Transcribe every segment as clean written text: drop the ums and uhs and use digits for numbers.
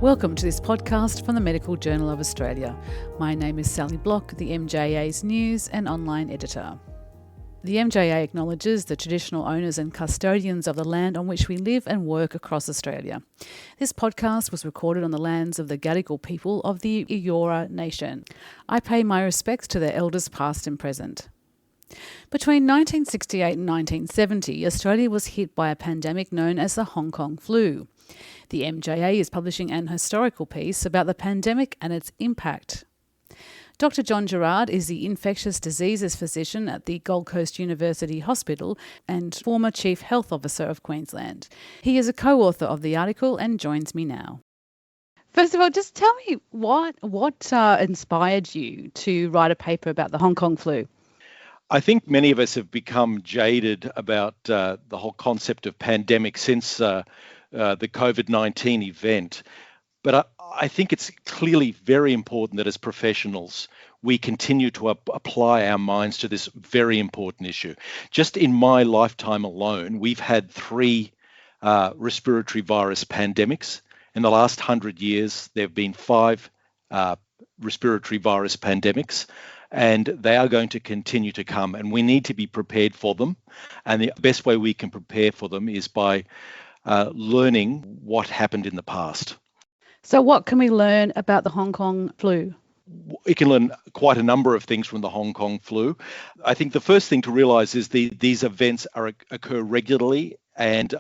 Welcome to this podcast from the Medical Journal of Australia. My name is Sally Block, the MJA's news and online editor. The MJA acknowledges the traditional owners and custodians of the land on which we live and work across Australia. This podcast was recorded on the lands of the Gadigal people of the Eora Nation. I pay my respects to their elders past and present. Between 1968 and 1970, Australia was hit by a pandemic known as the Hong Kong flu. The MJA is publishing an historical piece about the pandemic and its impact. Dr. John Gerrard is the infectious diseases physician at the Gold Coast University Hospital and former Chief Health Officer of Queensland. He is a co-author of the article and joins me now. First of all, just tell me what inspired you to write a paper about the Hong Kong flu? I think many of us have become jaded about the whole concept of pandemic since the COVID-19 event. But I think it's clearly very important that as professionals, we continue to apply our minds to this very important issue. Just in my lifetime alone, we've had 3 respiratory virus pandemics. In the last 100 years, there have been 5 respiratory virus pandemics. And they are going to continue to come, and we need to be prepared for them. And the best way we can prepare for them is by learning what happened in the past. So what can we learn about the Hong Kong flu? We can learn quite a number of things from the Hong Kong flu. I think the first thing to realise is these events occur regularly, and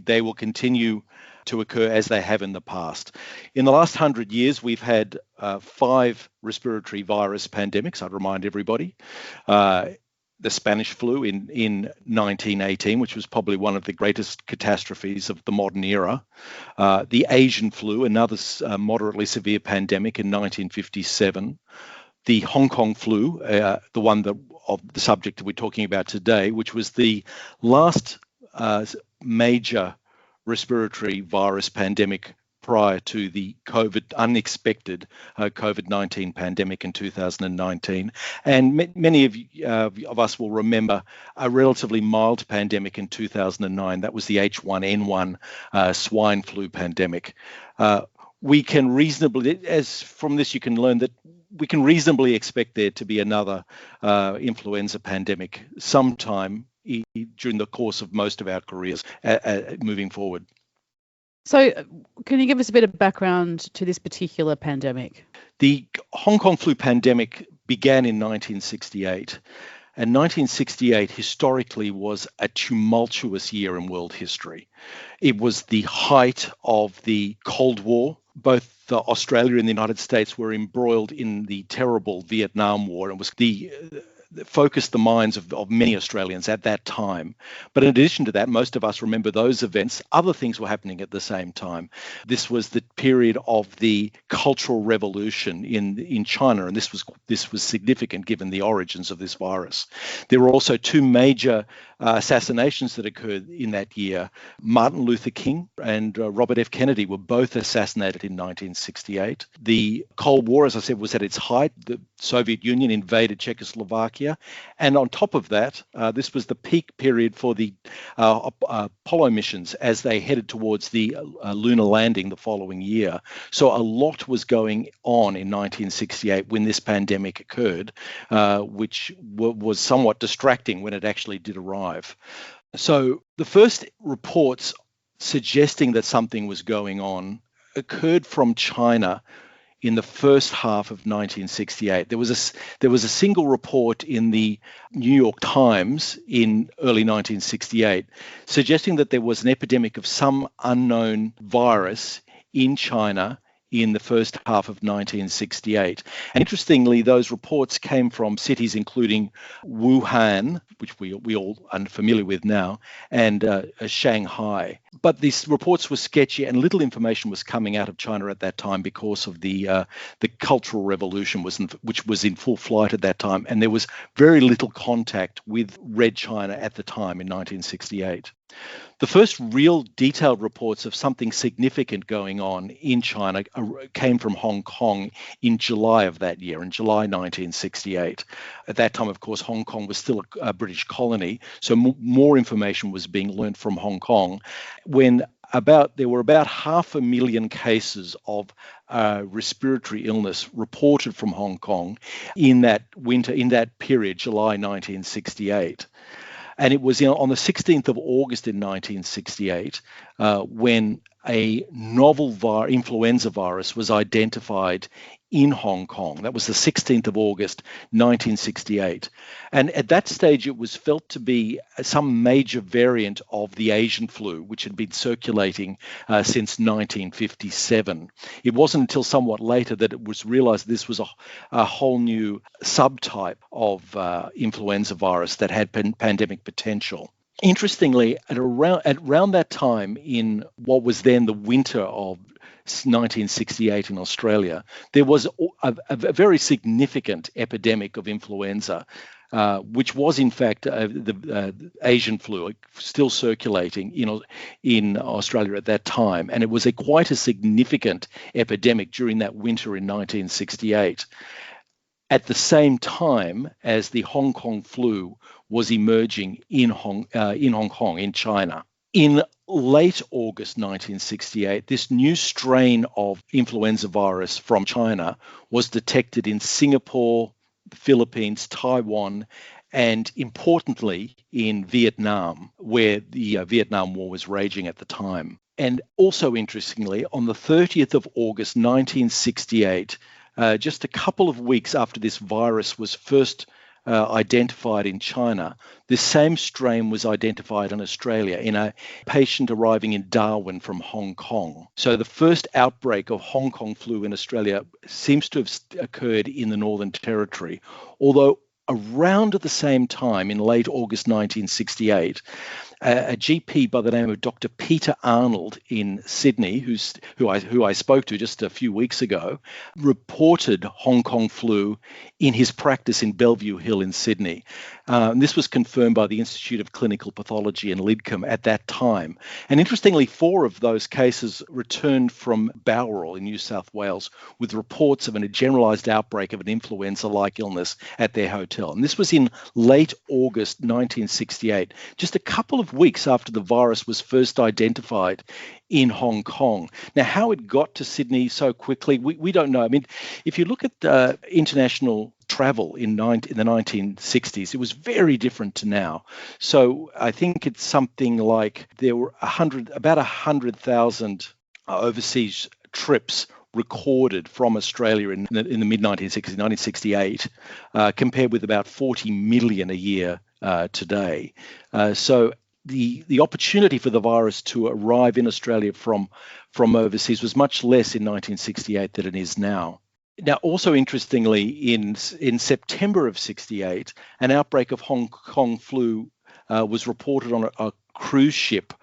they will continue to occur as they have in the past. In the last 100 years, we've had 5 respiratory virus pandemics. I'd remind everybody. The Spanish flu in 1918, which was probably one of the greatest catastrophes of the modern era. The Asian flu, another moderately severe pandemic in 1957. The Hong Kong flu, the one of the subject that we're talking about today, which was the last major respiratory virus pandemic prior to the unexpected COVID-19 pandemic in 2019. And many of us will remember a relatively mild pandemic in 2009. That was the H1N1 swine flu pandemic. We can reasonably, from this you can learn that we can reasonably expect there to be another influenza pandemic sometime during the course of most of our careers moving forward. So can you give us a bit of background to this particular pandemic? The Hong Kong flu pandemic began in 1968, and 1968 historically was a tumultuous year in world history. It was the height of the Cold War. Both Australia and the United States were embroiled in the terrible Vietnam War, and was focused the minds of many Australians at that time. But in addition to that, most of us remember those events. Other things were happening at the same time. This was the period of the Cultural Revolution in China, and this was significant given the origins of this virus. There were also 2 major assassinations that occurred in that year. Martin Luther King and Robert F. Kennedy were both assassinated in 1968. The Cold War, as I said, was at its height. The Soviet Union invaded Czechoslovakia. And on top of that, this was the peak period for the Apollo missions as they headed towards the lunar landing the following year. So a lot was going on in 1968 when this pandemic occurred, which was somewhat distracting when it actually did arrive. So the first reports suggesting that something was going on occurred from China in the first half of 1968. There was a single report in the New York Times in early 1968 suggesting that there was an epidemic of some unknown virus in China in the first half of 1968. And interestingly, those reports came from cities including Wuhan, which we all are familiar with now, and Shanghai. But these reports were sketchy, and little information was coming out of China at that time because of the Cultural Revolution, which was in full flight at that time, and there was very little contact with Red China at the time in 1968. The first real detailed reports of something significant going on in China came from Hong Kong in July of that year, in July 1968. At that time, of course, Hong Kong was still a British colony, so more information was being learned from Hong Kong when there were about 500,000 cases of respiratory illness reported from Hong Kong in that period, July 1968. And it was on the 16th of August in 1968 when a novel influenza virus was identified in Hong Kong. That was the 16th of August, 1968. And at that stage, it was felt to be some major variant of the Asian flu, which had been circulating since 1957. It wasn't until somewhat later that it was realized this was a whole new subtype of influenza virus that had pandemic potential. Interestingly, at around that time, in what was then the winter of 1968 in Australia, there was a very significant epidemic of influenza, which was in fact the Asian flu still circulating in Australia at that time, and it was quite a significant epidemic during that winter in 1968. At the same time as the Hong Kong flu was emerging in Hong Kong, in China. In late August 1968, this new strain of influenza virus from China was detected in Singapore, the Philippines, Taiwan, and importantly in Vietnam, where the Vietnam War was raging at the time. And also interestingly, on the 30th of August 1968, just a couple of weeks after this virus was first identified in China, this same strain was identified in Australia in a patient arriving in Darwin from Hong Kong. So the first outbreak of Hong Kong flu in Australia seems to have occurred in the Northern Territory, although around at the same time, in late August 1968, a GP by the name of Dr. Peter Arnold in Sydney, who I spoke to just a few weeks ago, reported Hong Kong flu in his practice in Bellevue Hill in Sydney. This was confirmed by the Institute of Clinical Pathology in Lidcombe at that time. And interestingly, 4 of those cases returned from Bowral in New South Wales with reports of a generalised outbreak of an influenza-like illness at their hotel. And this was in late August 1968, just a couple of weeks after the virus was first identified in Hong Kong. Now, how it got to Sydney so quickly, we don't know. I mean, if you look at international travel in the 1960s, it was very different to now. So I think it's something like there were about 100,000 overseas trips recorded from Australia in the mid-1960s, 1968, compared with about 40 million a year today. So the opportunity for the virus to arrive in Australia from overseas was much less in 1968 than it is now. Now, also interestingly, in September of 68, an outbreak of Hong Kong flu was reported on a cruise ship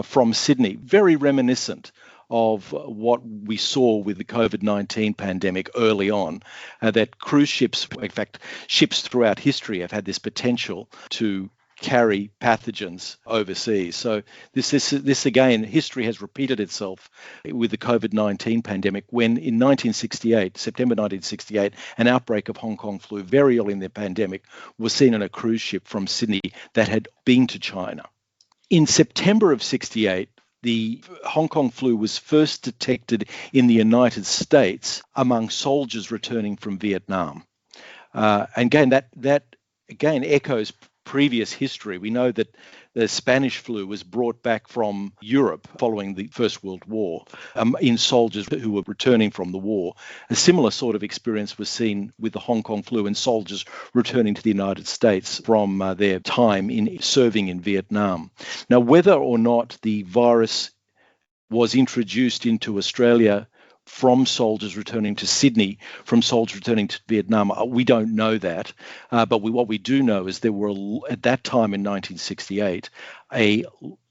from Sydney, very reminiscent of what we saw with the COVID-19 pandemic early on, that cruise ships, in fact, ships throughout history have had this potential to carry pathogens overseas. So this again, history has repeated itself with the COVID-19 pandemic when in September 1968, an outbreak of Hong Kong flu very early in the pandemic was seen on a cruise ship from Sydney that had been to China. In September of 68, the Hong Kong flu was first detected in the United States among soldiers returning from Vietnam. And again, that again echoes previous history. We know that the Spanish flu was brought back from Europe following the First World War in soldiers who were returning from the war. A similar sort of experience was seen with the Hong Kong flu in soldiers returning to the United States from their time in serving in Vietnam. Now, whether or not the virus was introduced into Australia from soldiers returning to Sydney, from soldiers returning to Vietnam, we don't know that. But what we do know is there were, at that time in 1968, a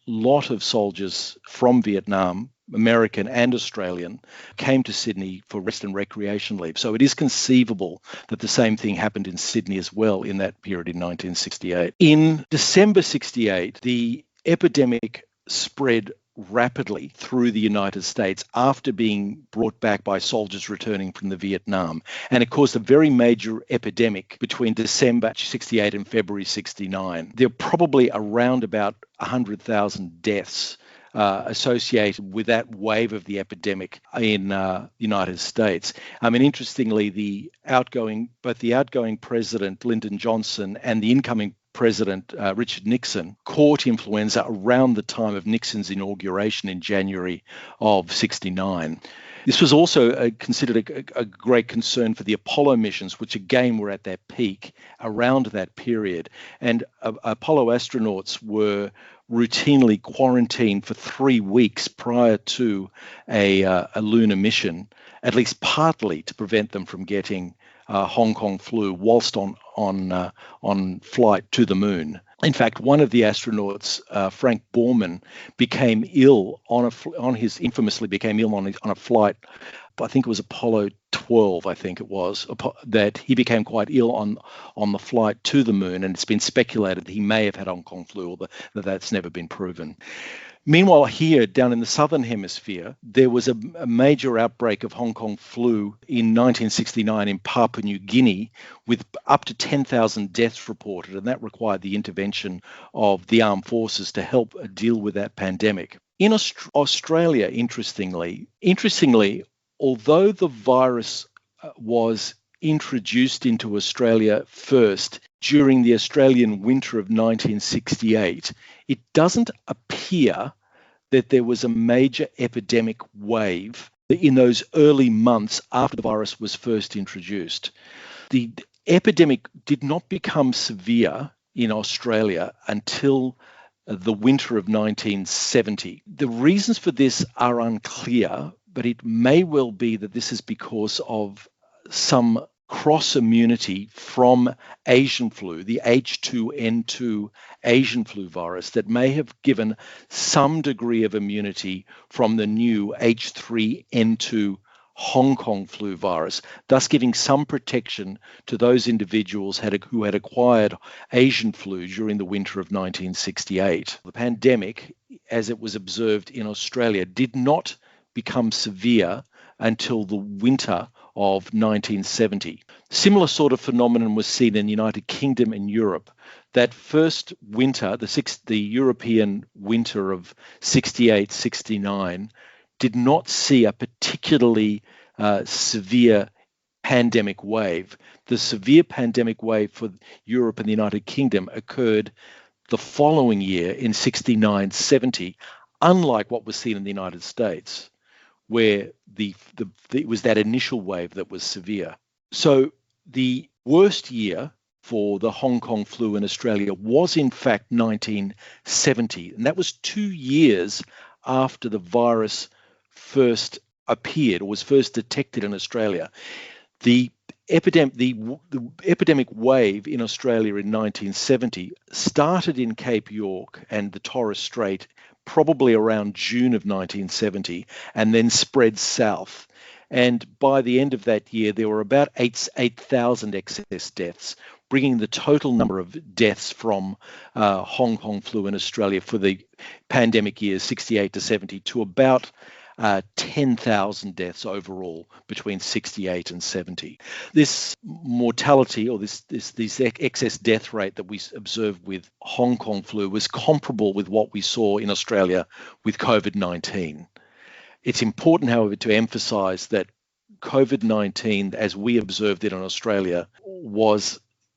lot of soldiers from Vietnam, American and Australian, came to Sydney for rest and recreation leave. So it is conceivable that the same thing happened in Sydney as well in that period in 1968. In December 68, the epidemic spread rapidly through the United States after being brought back by soldiers returning from the Vietnam. And it caused a very major epidemic between December 68 and February 69. There are probably around about 100,000 deaths associated with that wave of the epidemic in the United States. I mean, interestingly, both the outgoing president, Lyndon Johnson, and the incoming President Richard Nixon caught influenza around the time of Nixon's inauguration in January of '69. This was also considered a great concern for the Apollo missions, which again were at their peak around that period. And Apollo astronauts were routinely quarantined for 3 weeks prior to a lunar mission, at least partly to prevent them from getting Hong Kong flu whilst on flight to the moon. In fact, one of the astronauts, Frank Borman, became ill infamously became ill on a flight. I think it was Apollo 12. I think it was that he became quite ill on the flight to the moon, and it's been speculated that he may have had Hong Kong flu, although that's never been proven. Meanwhile, here down in the southern hemisphere, there was a major outbreak of Hong Kong flu in 1969 in Papua New Guinea, with up to 10,000 deaths reported, and that required the intervention of the armed forces to help deal with that pandemic. In Australia, interestingly, although the virus was introduced into Australia first during the Australian winter of 1968, it doesn't appear that there was a major epidemic wave in those early months after the virus was first introduced. The epidemic did not become severe in Australia until the winter of 1970. The reasons for this are unclear, but it may well be that this is because of some cross-immunity from Asian flu, the H2N2 Asian flu virus, that may have given some degree of immunity from the new H3N2 Hong Kong flu virus, thus giving some protection to those individuals who had acquired Asian flu during the winter of 1968. The pandemic, as it was observed in Australia, did not become severe until the winter of 1970. Similar sort of phenomenon was seen in the United Kingdom and Europe. That first winter, the European winter of 68-69, did not see a particularly severe pandemic wave. The severe pandemic wave for Europe and the United Kingdom occurred the following year in 69-70, unlike what was seen in the United States, where it was that initial wave that was severe. So the worst year for the Hong Kong flu in Australia was in fact 1970, and that was 2 years after the virus first appeared or was first detected in Australia. The epidemic wave in Australia in 1970 started in Cape York and the Torres Strait probably around June of 1970, and then spread south. And by the end of that year, there were about 8,000 excess deaths, bringing the total number of deaths from Hong Kong flu in Australia for the pandemic years 68 to 70 to about 10,000 deaths overall between 68 and 70. This mortality, or this excess death rate that we observed with Hong Kong flu, was comparable with what we saw in Australia with COVID-19. It's important, however, to emphasize that COVID-19, as we observed it in Australia,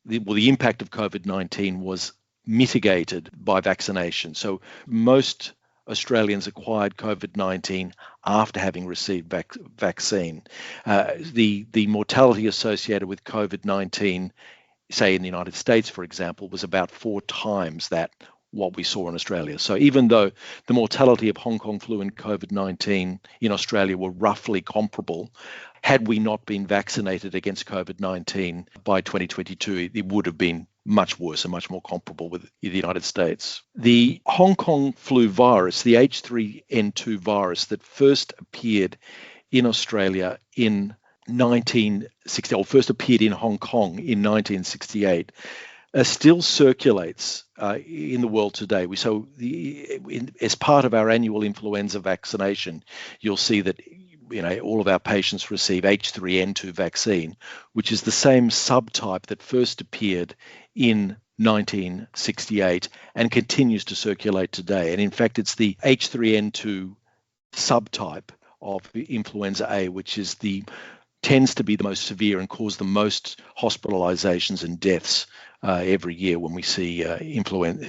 the impact of COVID-19 was mitigated by vaccination. So most Australians acquired COVID-19 after having received vaccine. The mortality associated with COVID-19, say in the United States, for example, was about 4 times what we saw in Australia. So even though the mortality of Hong Kong flu and COVID-19 in Australia were roughly comparable, had we not been vaccinated against COVID-19 by 2022, it would have been much worse and much more comparable with the United States. The Hong Kong flu virus, the H3N2 virus that first appeared in Australia in 1960, or first appeared in Hong Kong in 1968, still circulates in the world today. As part of our annual influenza vaccination, you'll see that all of our patients receive H3N2 vaccine, which is the same subtype that first appeared in 1968 and continues to circulate today. And in fact, it's the H3N2 subtype of influenza A, which tends to be the most severe and cause the most hospitalizations and deaths every year when we see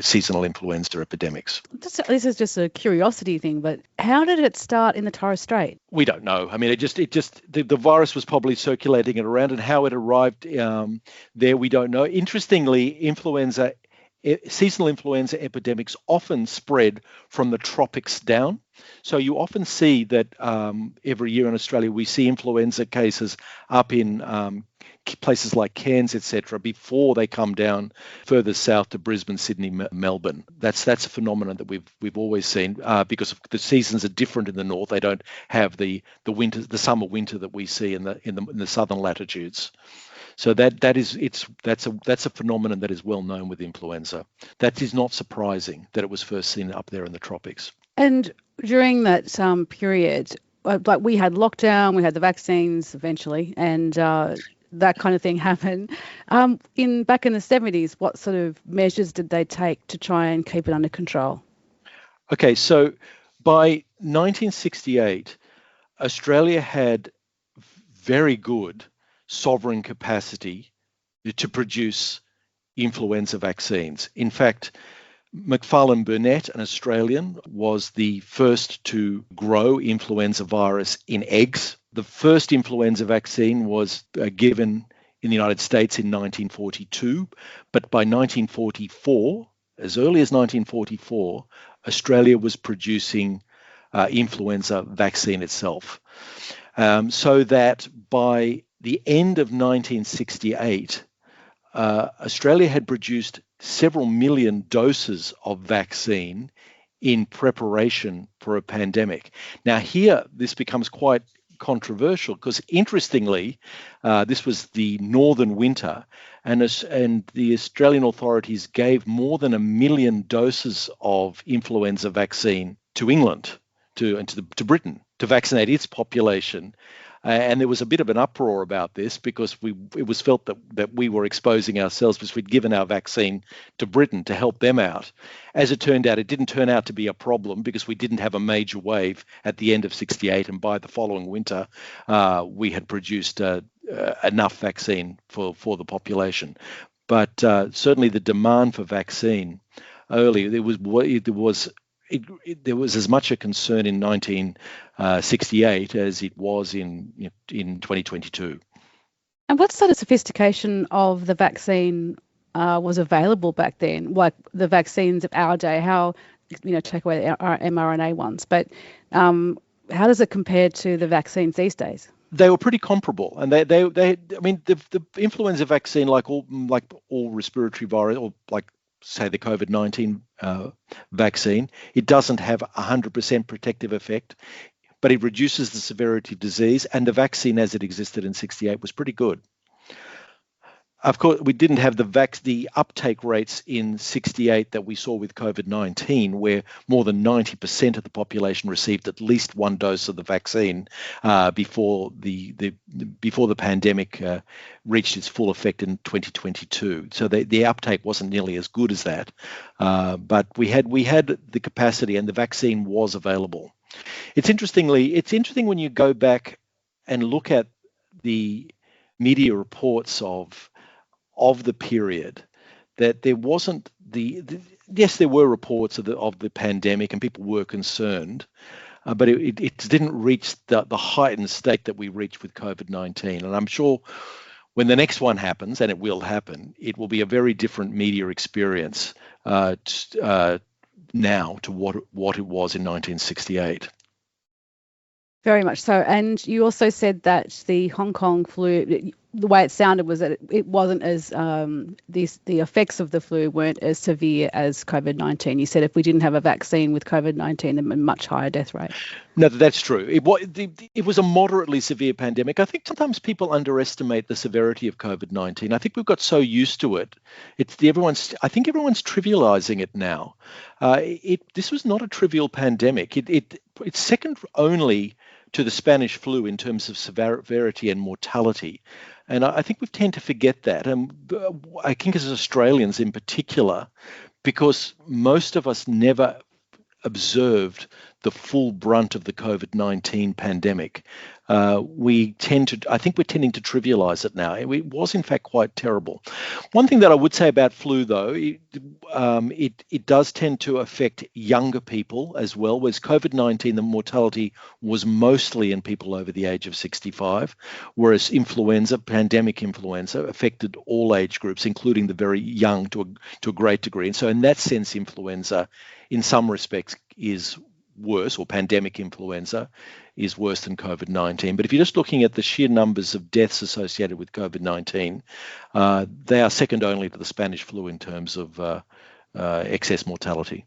seasonal influenza epidemics. This is just a curiosity thing, but how did it start in the Torres Strait? We don't know. I mean, the virus was probably circulating it around, and how it arrived there, we don't know. Interestingly, seasonal influenza epidemics often spread from the tropics down. So you often see that every year in Australia, we see influenza cases up in places like Cairns, etc., before they come down further south to Brisbane, Sydney, Melbourne. That's a phenomenon that we've always seen because the seasons are different in the north. They don't have the summer winter that we see in the southern latitudes. So that's a phenomenon that is well known with influenza. That is not surprising that it was first seen up there in the tropics. And during that period, like we had lockdown, we had the vaccines eventually, and that kind of thing happened. Back in the 70s, what sort of measures did they take to try and keep it under control? Okay, so by 1968, Australia had very good sovereign capacity to produce influenza vaccines. In fact, Macfarlane Burnett, an Australian, was the first to grow influenza virus in eggs. The first influenza vaccine was given in the United States in 1942, but by 1944, as early as 1944, Australia was producing influenza vaccine itself. So that by the end of 1968, Australia had produced several million doses of vaccine in preparation for a pandemic. Now here, this becomes quite controversial because interestingly, this was the northern winter and the Australian authorities gave more than 1 million doses of influenza vaccine to England, to Britain, to vaccinate its population. And there was a bit of an uproar about this because it was felt that we were exposing ourselves because we'd given our vaccine to Britain to help them out. As it turned out, it didn't turn out to be a problem because we didn't have a major wave at the end of 68, and by the following winter, we had produced enough vaccine for the population. But certainly the demand for vaccine early, there was as much a concern in 1968 as it was in 2022. And what sort of sophistication of the vaccine was available back then? Like the vaccines of our day, how, take away our mRNA ones, but how does it compare to the vaccines these days? They were pretty comparable, and the influenza vaccine, like all respiratory virus, or like say the COVID-19 vaccine, it doesn't have 100% protective effect, but it reduces the severity of disease, and the vaccine as it existed in 68 was pretty good. Of course, we didn't have the uptake rates in 68 that we saw with COVID-19, where more than 90% of the population received at least one dose of the vaccine before the pandemic reached its full effect in 2022. So the uptake wasn't nearly as good as that, but we had the capacity, and the vaccine was available. It's interesting when you go back and look at the media reports of the period, that there wasn't yes, there were reports of the pandemic and people were concerned, but it didn't reach the heightened state that we reached with COVID-19. And I'm sure when the next one happens, and it will happen, it will be a very different media experience now to what it was in 1968. Very much so. And you also said that the Hong Kong flu, the way it sounded was that it wasn't as, the effects of the flu weren't as severe as COVID-19. You said if we didn't have a vaccine with COVID-19, a much higher death rate. No, that's true. It was a moderately severe pandemic. I think sometimes people underestimate the severity of COVID-19. I think we've got so used to it. I think everyone's trivializing it now. This was not a trivial pandemic. It's second only to the Spanish flu in terms of severity and mortality. And I think we tend to forget that. And I think as Australians in particular, because most of us never observed the full brunt of the COVID-19 pandemic. I think we're tending to trivialize it now. It was in fact quite terrible. One thing that I would say about flu, though, it does tend to affect younger people as well, whereas COVID-19, the mortality was mostly in people over the age of 65, whereas pandemic influenza, affected all age groups, including the very young to a great degree. And so in that sense, influenza, in some respects, is worse, or pandemic influenza is worse than COVID-19. But if you're just looking at the sheer numbers of deaths associated with COVID-19, they are second only to the Spanish flu in terms of excess mortality.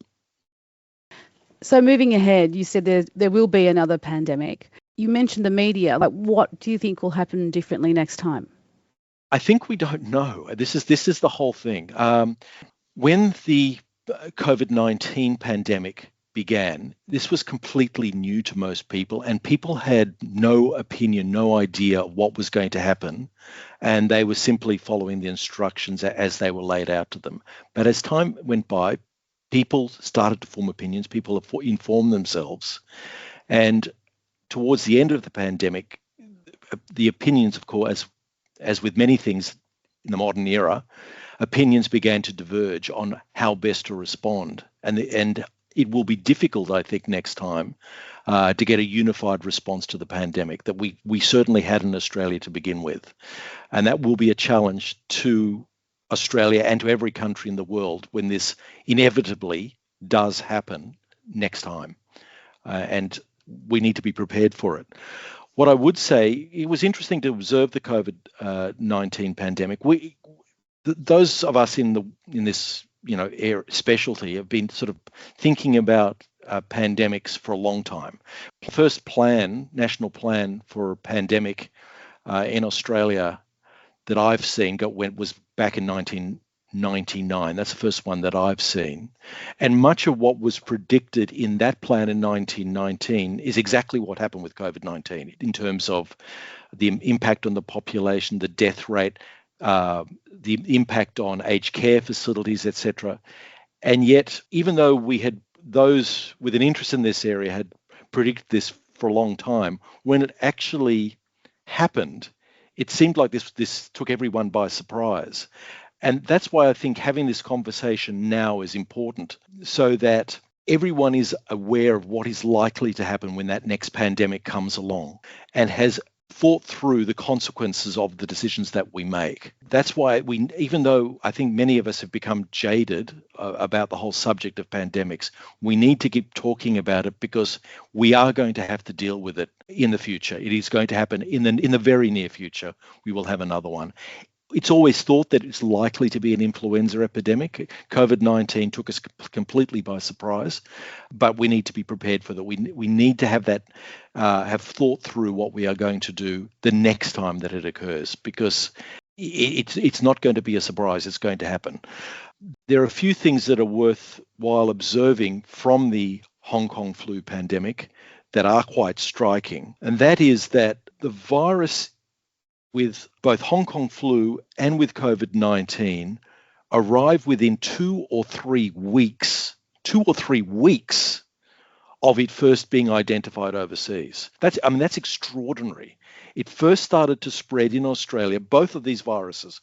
So moving ahead, you said there will be another pandemic. You mentioned the media. What do you think will happen differently next time? I think we don't know. This is the whole thing. When the COVID-19 pandemic began, this was completely new to most people, and people had no opinion, no idea what was going to happen, and they were simply following the instructions as they were laid out to them. But as time went by, people started to form opinions, people informed themselves, and towards the end of the pandemic, the opinions, of course, as with many things in the modern era, opinions began to diverge on how best to respond, and it will be difficult, I think, next time to get a unified response to the pandemic that we certainly had in Australia to begin with. And that will be a challenge to Australia and to every country in the world when this inevitably does happen next time. And we need to be prepared for it. What I would say, it was interesting to observe the COVID-19 pandemic. Those of us in this specialty have been sort of thinking about pandemics for a long time. The first national plan for a pandemic in Australia that I've seen was back in 1999. That's the first one that I've seen. And much of what was predicted in that plan in 1919 is exactly what happened with COVID-19 in terms of the impact on the population, the death rate, the impact on aged care facilities, etc. And yet, even though we had those with an interest in this area had predicted this for a long time, when it actually happened, it seemed like this took everyone by surprise. And that's why I think having this conversation now is important, so that everyone is aware of what is likely to happen when that next pandemic comes along and has thought through the consequences of the decisions that we make. That's why even though I think many of us have become jaded about the whole subject of pandemics, we need to keep talking about it, because we are going to have to deal with it in the future. It is going to happen in the very near future. We will have another one. It's always thought that it's likely to be an influenza epidemic. COVID-19 took us completely by surprise, but we need to be prepared for that. We need to have have thought through what we are going to do the next time that it occurs, because it's not going to be a surprise. It's going to happen. There are a few things that are worthwhile observing from the Hong Kong flu pandemic that are quite striking, and that is that the virus with both Hong Kong flu and with COVID-19 arrive within 2 or 3 weeks of it first being identified overseas. That's extraordinary. It first started to spread in Australia, both of these viruses,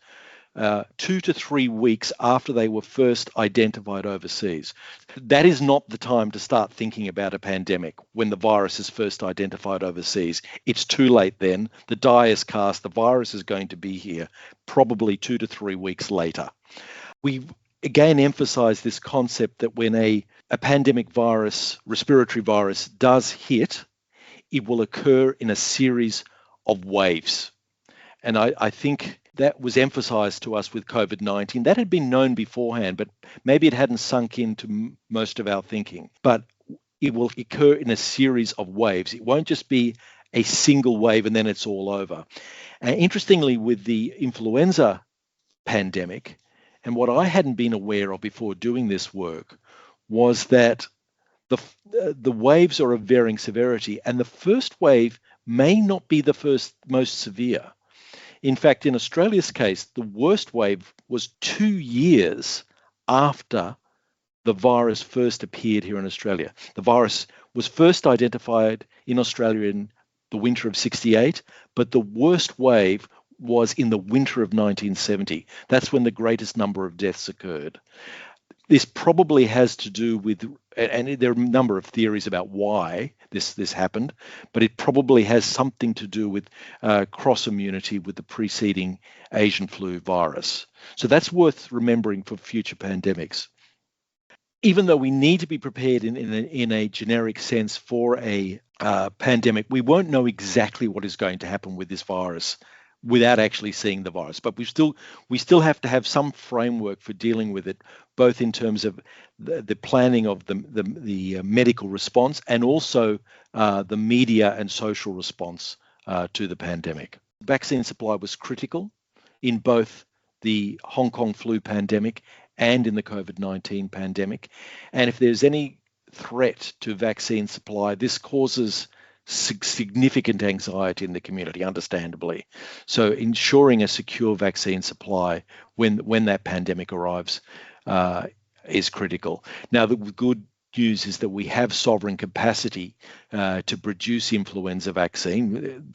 2 to 3 weeks after they were first identified overseas. That is not the time to start thinking about a pandemic when the virus is first identified overseas. It's too late then. The die is cast. The virus is going to be here probably 2 to 3 weeks later. We again emphasize this concept that when a pandemic virus, respiratory virus, does hit, it will occur in a series of waves. And I think that was emphasized to us with COVID-19. That had been known beforehand, but maybe it hadn't sunk into most of our thinking. But it will occur in a series of waves. It won't just be a single wave and then it's all over. Interestingly, with the influenza pandemic, and what I hadn't been aware of before doing this work, was that the waves are of varying severity, and the first wave may not be the most severe. In fact, in Australia's case, the worst wave was 2 years after the virus first appeared here in Australia. The virus was first identified in Australia in the winter of 68, but the worst wave was in the winter of 1970. That's when the greatest number of deaths occurred. This probably has to do with, and there are a number of theories about why this happened, but it probably has something to do with cross immunity with the preceding Asian flu virus. So that's worth remembering for future pandemics. Even though we need to be prepared in a generic sense for a pandemic, we won't know exactly what is going to happen with this virus without actually seeing the virus. But we still have to have some framework for dealing with it, both in terms of the planning of the medical response and also the media and social response to the pandemic. Vaccine supply was critical in both the Hong Kong flu pandemic and in the COVID-19 pandemic. And if there's any threat to vaccine supply, this causes significant anxiety in the community, understandably. So ensuring a secure vaccine supply when that pandemic arrives is critical. Now, the good news is that we have sovereign capacity to produce influenza vaccine,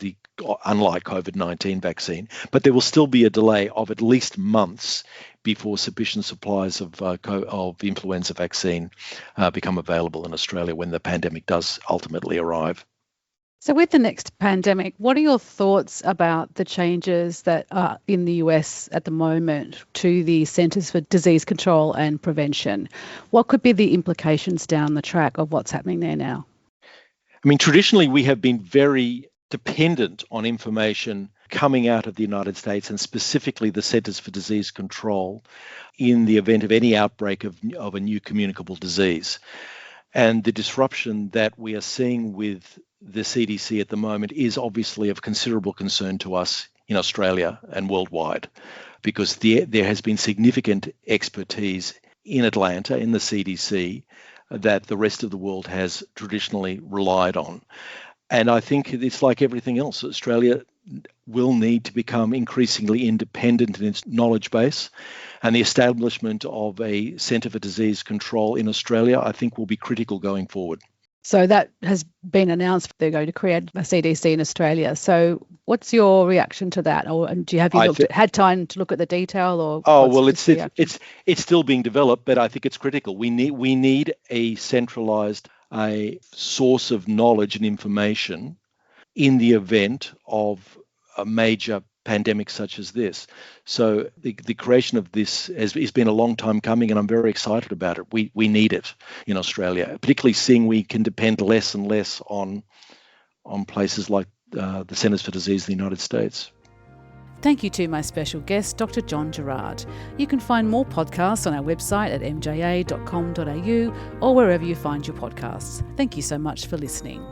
unlike COVID-19 vaccine, but there will still be a delay of at least months before sufficient supplies of influenza vaccine become available in Australia when the pandemic does ultimately arrive. So with the next pandemic, what are your thoughts about the changes that are in the US at the moment to the Centres for Disease Control and Prevention? What could be the implications down the track of what's happening there now? I mean, traditionally, we have been very dependent on information coming out of the United States and specifically the Centres for Disease Control in the event of any outbreak of a new communicable disease. And the disruption that we are seeing with the CDC at the moment is obviously of considerable concern to us in Australia and worldwide, because there has been significant expertise in Atlanta, in the CDC, that the rest of the world has traditionally relied on. And I think it's like everything else. Australia will need to become increasingly independent in its knowledge base, and the establishment of a Centre for Disease Control in Australia, I think, will be critical going forward. So that has been announced. They're going to create a CDC in Australia. So what's your reaction to that? Or do you had time to look at the detail? Or it's still being developed, but I think it's critical. We need a centralised source of knowledge and information in the event of a major pandemic such as this. So the creation of this has been a long time coming, and I'm very excited about it. We need it in Australia, particularly seeing we can depend less and less on places like the Centres for Disease in the United States. Thank you to my special guest, Dr. John Gerrard. You can find more podcasts on our website at mja.com.au or wherever you find your podcasts. Thank you so much for listening.